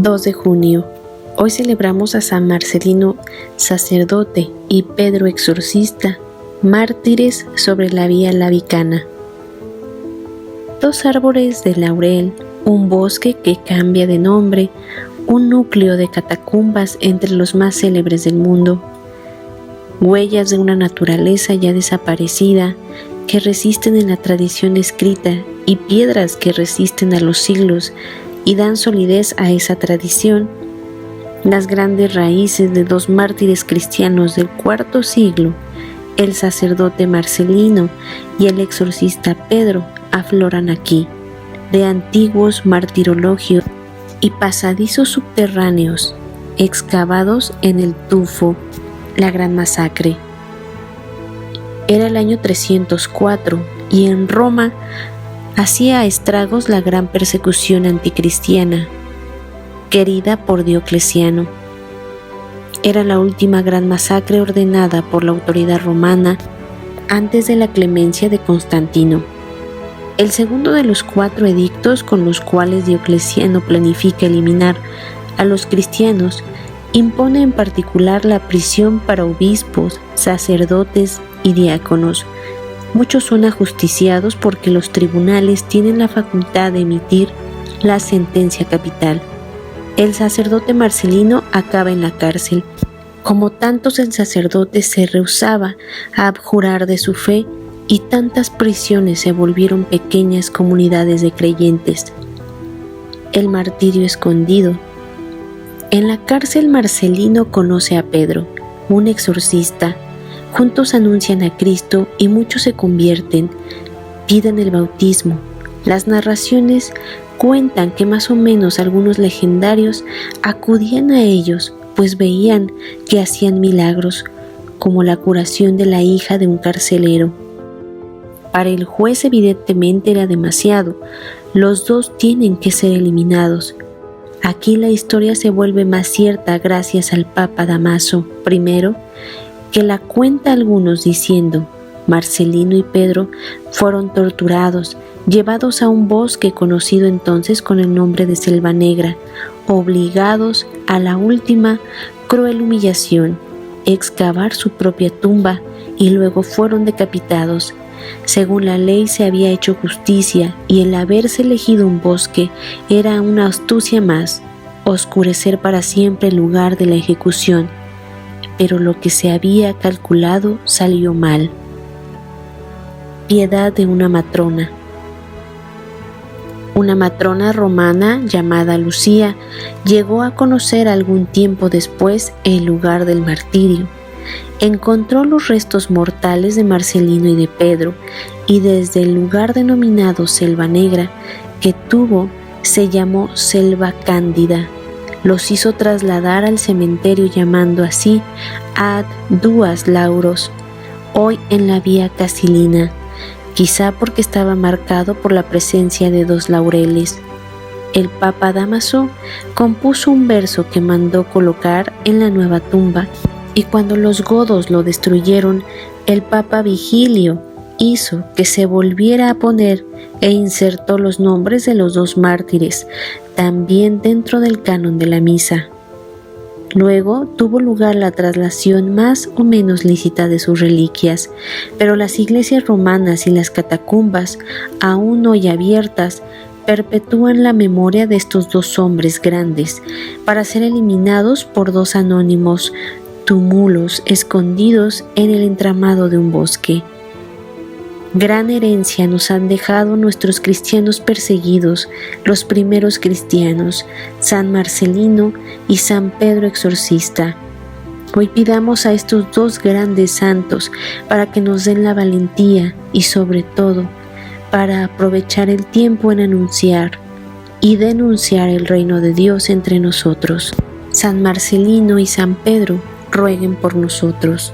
2 de junio. Hoy celebramos a San Marcelino, sacerdote, y Pedro exorcista, mártires sobre la vía Labicana. 2 árboles de laurel, un bosque que cambia de nombre, un núcleo de catacumbas entre los más célebres del mundo, huellas de una naturaleza ya desaparecida que resisten en la tradición escrita y piedras que resisten a los siglos y dan solidez a esa tradición, las grandes raíces de 2 mártires cristianos del IV siglo, el sacerdote Marcelino y el exorcista Pedro, afloran aquí, de antiguos martirologios y pasadizos subterráneos, excavados en el tufo, la gran masacre. Era el año 304 y en Roma hacía estragos la gran persecución anticristiana, querida por Diocleciano. Era la última gran masacre ordenada por la autoridad romana antes de la clemencia de Constantino. El segundo de los 4 edictos con los cuales Diocleciano planifica eliminar a los cristianos impone en particular la prisión para obispos, sacerdotes y diáconos. Muchos son ajusticiados porque los tribunales tienen la facultad de emitir la sentencia capital. El sacerdote Marcelino acaba en la cárcel. Como tantos, el sacerdote se rehusaba a abjurar de su fe y tantas prisiones se volvieron pequeñas comunidades de creyentes. El martirio escondido. En la cárcel Marcelino conoce a Pedro, un exorcista. Juntos anuncian a Cristo y muchos se convierten, piden el bautismo. Las narraciones cuentan que más o menos algunos legendarios acudían a ellos, pues veían que hacían milagros, como la curación de la hija de un carcelero. Para el juez evidentemente era demasiado, los 2 tienen que ser eliminados. Aquí la historia se vuelve más cierta gracias al Papa Dámaso I, que la cuenta a algunos diciendo: Marcelino y Pedro fueron torturados, llevados a un bosque conocido entonces con el nombre de Selva Negra, obligados a la última cruel humillación, excavar su propia tumba, y luego fueron decapitados. Según la ley se había hecho justicia y el haberse elegido un bosque era una astucia más, oscurecer para siempre el lugar de la ejecución. Pero lo que se había calculado salió mal. Piedad de una matrona. Una matrona romana llamada Lucía llegó a conocer algún tiempo después el lugar del martirio. Encontró los restos mortales de Marcelino y de Pedro, y desde el lugar denominado Selva Negra, que tuvo, se llamó Selva Cándida. Los hizo trasladar al cementerio llamando así Ad Duas Lauros, hoy en la vía Casilina, quizá porque estaba marcado por la presencia de 2 laureles. El Papa Dámaso compuso un verso que mandó colocar en la nueva tumba, y cuando los godos lo destruyeron, el Papa Vigilio hizo que se volviera a poner e insertó los nombres de los 2 mártires, también dentro del canon de la misa. Luego tuvo lugar la traslación más o menos lícita de sus reliquias, pero las iglesias romanas y las catacumbas, aún hoy abiertas, perpetúan la memoria de estos 2 hombres grandes, para ser eliminados por 2 anónimos túmulos escondidos en el entramado de un bosque. Gran herencia nos han dejado nuestros cristianos perseguidos, los primeros cristianos, San Marcelino y San Pedro exorcista. Hoy pidamos a estos 2 grandes santos para que nos den la valentía y sobre todo para aprovechar el tiempo en anunciar y denunciar el reino de Dios entre nosotros. San Marcelino y San Pedro rueguen por nosotros.